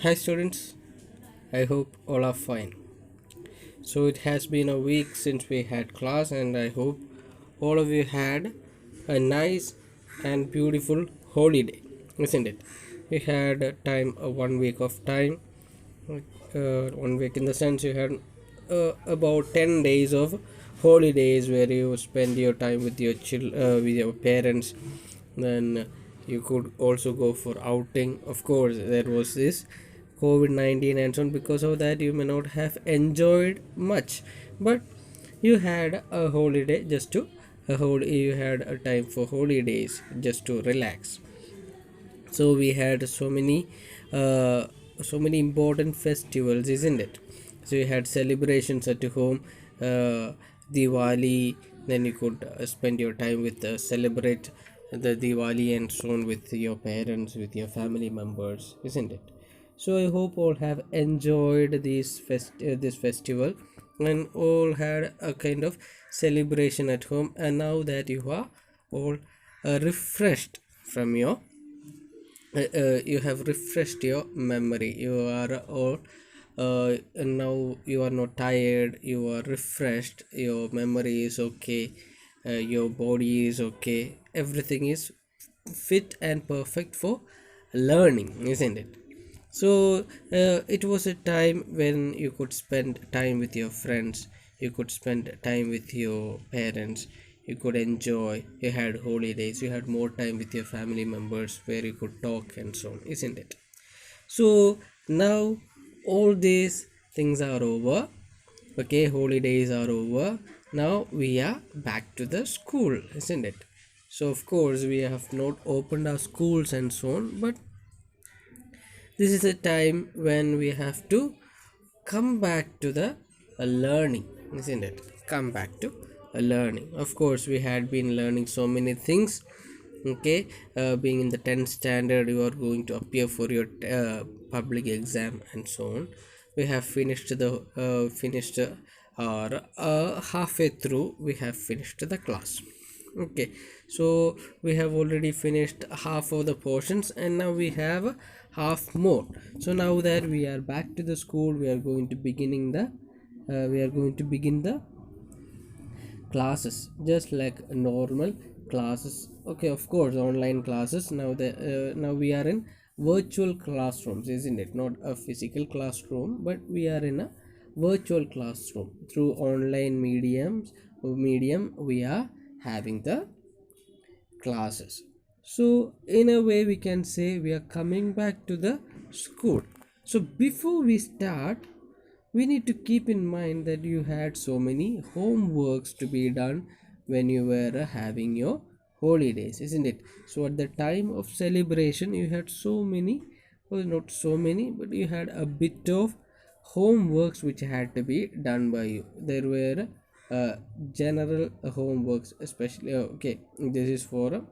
Hi students, I hope all are fine. So it has been a week since we had class and I hope all of you had a nice and beautiful holiday, isn't it? We had a time, 1 week of time, 1 week in the sense you had about 10 days of holidays where you spend your time with your with your parents. Then you could also go for outing. Of course, there was this COVID-19 and so on. Because of that, you may not have enjoyed much, but you had a holiday just to you had a time for holidays just to relax. So we had uh, so many important festivals, isn't it? So you had celebrations at home, Diwali. Then you could spend your time with celebrate the Diwali and so on with your parents, with your family members, isn't it? So I hope all have enjoyed this festival and all had a kind of celebration at home. And now that you are all refreshed from your you have refreshed your memory, you are all now you are not tired, you are refreshed, your memory is okay, your body is okay, everything is fit and perfect for learning, isn't it? So it was a time when you could spend time with your friends, you could spend time with your parents, you could enjoy, you had holidays, you had more time with your family members where you could talk and so on, isn't it? So now all these things are over. Okay, holidays are over. Now we are back to the school, isn't it? So of course we have not opened our schools and so on, but this is a time when we have to come back to the learning, isn't it? Come back to learning. Of course we had been learning so many things. Okay, being in the 10th standard, you are going to appear for your public exam and so on. We have finished or halfway through we have finished the class. Okay, so we have already finished half of the portions and now we have half more. So now that we are back to the school, we are going to begin the classes just like normal classes. Okay, of course online classes. Now we are in virtual classrooms, isn't it? Not a physical classroom, but we are in a virtual classroom through online medium we are having the classes. So in a way we can say we are coming back to the school. So before we start, we need to keep in mind that you had so many homeworks to be done when you were having your holidays, isn't it? So at the time of celebration you had so many, well, not so many, but you had a bit of homeworks which had to be done by you. There were uh, general homeworks, especially okay, this is for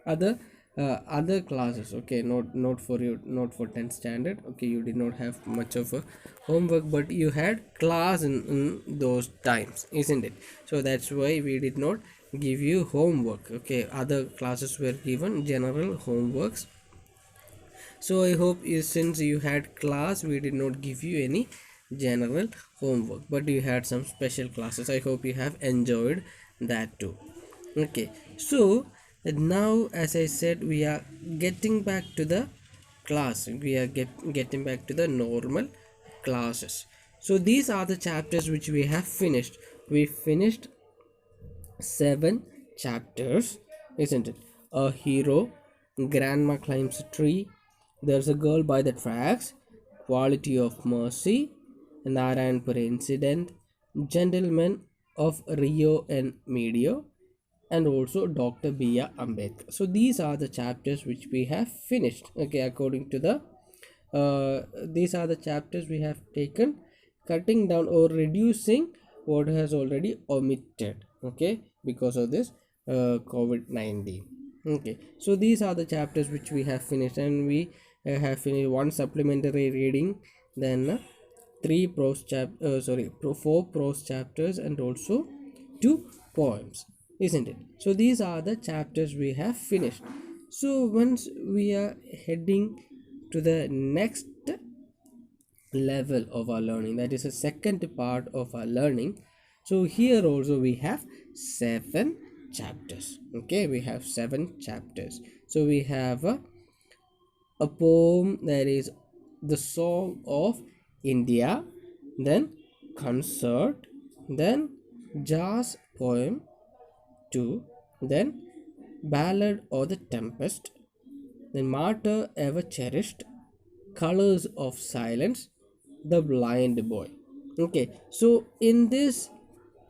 other other classes. Okay, not for you, not for 10th standard. Okay, you did not have much of a homework, but you had class in those times, isn't it? So that's why we did not give you homework. Okay, other classes were given general homeworks. So I hope you, since you had class, we did not give you any general homework, but you had some special classes. I hope you have enjoyed that too. Okay, so now as I said, we are getting back to the class. We are getting back to the normal classes. So these are the chapters which we have finished. We finished 7 chapters, isn't it? A hero, grandma climbs a tree, there's a girl by the tracks, quality of mercy, Narayanpur incident, gentlemen of Rio and Medio, and also Dr. B.R. Ambedkar. So these are the chapters which we have finished. Okay, according to the these are the chapters we have taken, cutting down or reducing what has already omitted. Okay, because of this COVID-19. Okay, so these are the chapters which we have finished, and we have finished one supplementary reading, then four prose chapters and also two poems, isn't it? So these are the chapters we have finished. So once we are heading to the next level of our learning, that is a second part of our learning. So here also we have 7 chapters. Okay, we have 7 chapters. So we have a poem, that is the Song of India, then concert, then jazz poem 2, then ballad or the tempest, then martyr ever cherished, colors of silence, the blind boy. Okay, so in this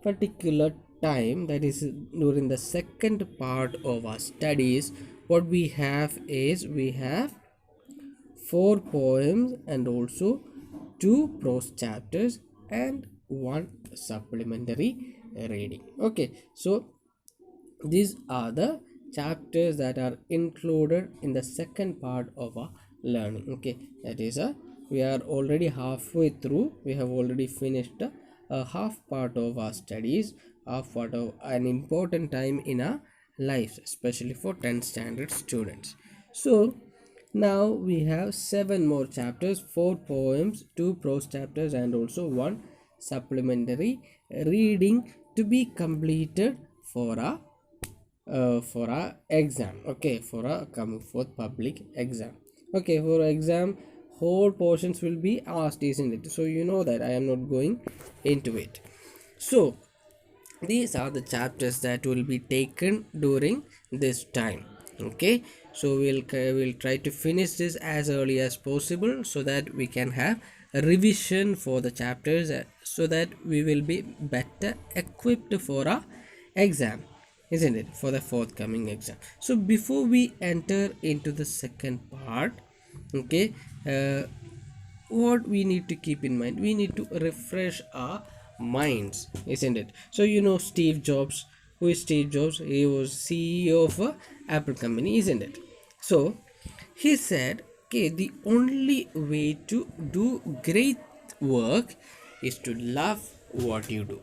particular time, that is during the second part of our studies, what we have is we have 4 poems and also 2 prose chapters and 1 supplementary reading. Okay, so these are the chapters that are included in the second part of our learning. Okay, that is we are already halfway through. We have already finished a half part of our studies, half part of an important time in our lives, especially for 10th standard students. So now we have 7 more chapters, 4 poems, 2 prose chapters, and also 1 supplementary reading to be completed for our exam. Okay, for our coming forth public exam. Okay, for exam, whole portions will be asked, isn't it? So you know that I am not going into it. So these are the chapters that will be taken during this time. Okay, so we'll try to finish this as early as possible so that we can have a revision for the chapters, so that we will be better equipped for our exam, isn't it, for the forthcoming exam. So before we enter into the second part, okay, what we need to keep in mind, we need to refresh our minds, isn't it? So you know Steve Jobs. Who is Steve Jobs? He was CEO of Apple company, isn't it? So he said, okay, the only way to do great work is to love what you do.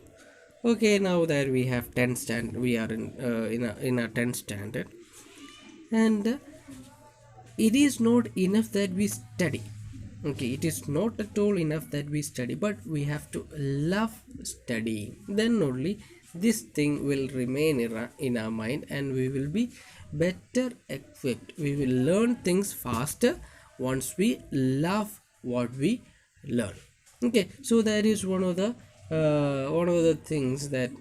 Okay, now that we have 10th standard, we are in a 10th standard, and it is not enough that we study. Okay, it is not at all enough that we study, but we have to love studying. Then only this thing will remain in our mind, and we will be better equipped. We will learn things faster once we love what we learn. Okay, so that is one of the things that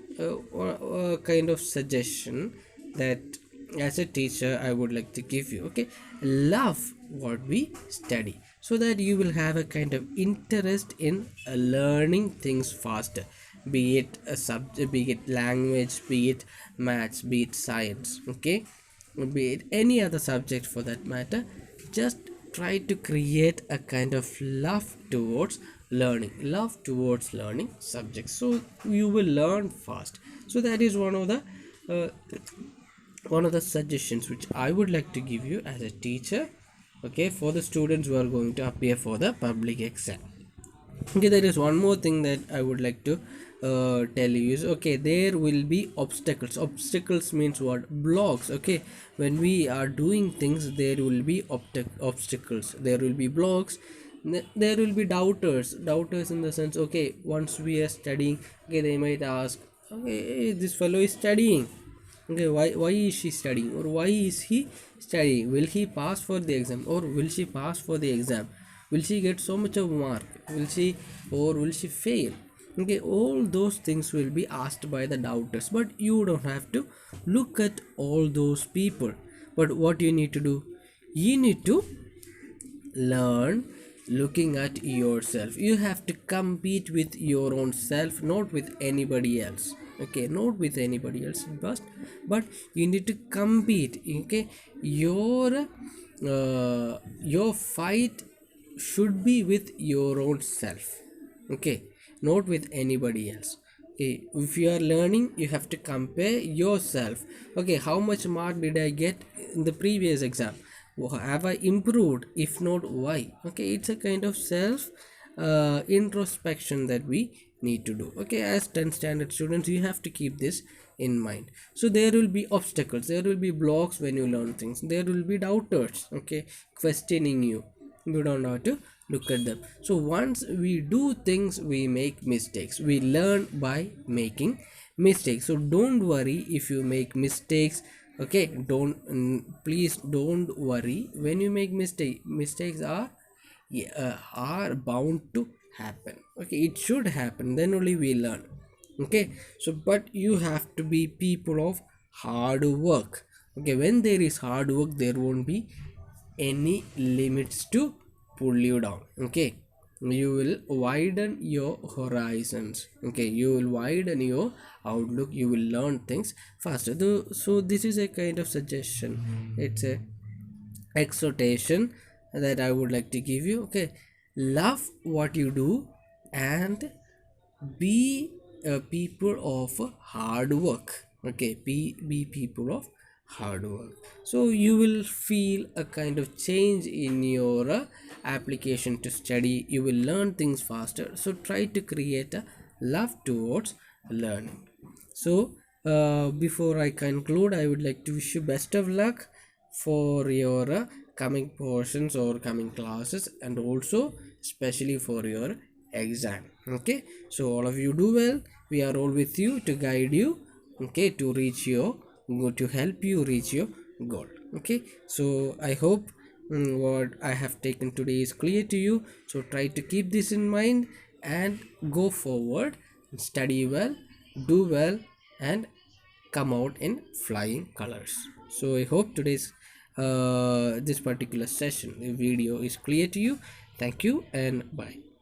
kind of suggestion that as a teacher I would like to give you. Okay, love what we study so that you will have a kind of interest in learning things faster, be it a subject, be it language, be it maths, be it science. Okay, be it any other subject for that matter. Just try to create a kind of love towards learning subjects, so you will learn fast. So that is uh, one of the suggestions which I would like to give you as a teacher, okay, for the students who are going to appear for the public exam. Okay, there is one more thing that I would like to tell you is, okay, there will be obstacles means what? Blocks. Okay, when we are doing things, there will be obstacles, there will be blocks, there will be doubters in the sense, okay, once we are studying, okay, they might ask, okay, hey, this fellow is studying, okay, why is she studying, or why is he studying? Will he pass for the exam, or will she pass for the exam? Will she get so much of mark? Will she fail? Okay, all those things will be asked by the doubters, but you don't have to look at all those people. But what you need to do, you need to learn looking at yourself. You have to compete with your own self, not with anybody else. Okay, not with anybody else, but you need to compete. Okay, your fight should be with your own self. Okay, not with anybody else. Okay, if you are learning, you have to compare yourself. Okay, how much mark did I get in the previous exam? Have I improved? If not, why? Okay, it's a kind of self introspection that we need to do. Okay, as 10th standard students, you have to keep this in mind. So there will be obstacles, there will be blocks when you learn things, there will be doubters, okay, questioning you. You don't have to Look at them. So once we do things, we make mistakes. We learn by making mistakes. So don't worry if you make mistakes. Okay, please don't worry when you make mistakes are, yeah, are bound to happen. Okay, it should happen, then only we learn. Okay, so but you have to be people of hard work. Okay, when there is hard work, there won't be any limits to pull you down. Okay, you will widen your horizons. Okay, you will widen your outlook, you will learn things faster. So this is a kind of suggestion, it's a exhortation that I would like to give you. Okay, love what you do and be people of hard work. Okay, be people of hard work. So you will feel a kind of change in your application to study. You will learn things faster. So try to create a love towards learning. So before I conclude, I would like to wish you best of luck for your coming portions or coming classes, and also especially for your exam. Okay, so all of you do well. We are all with you to guide you. Okay, to reach your goal, to help you reach your goal. Okay, so I hope what I have taken today is clear to you. So try to keep this in mind and go forward, study well, do well, and come out in flying colors. So I hope today's this particular session video is clear to you. Thank you and bye.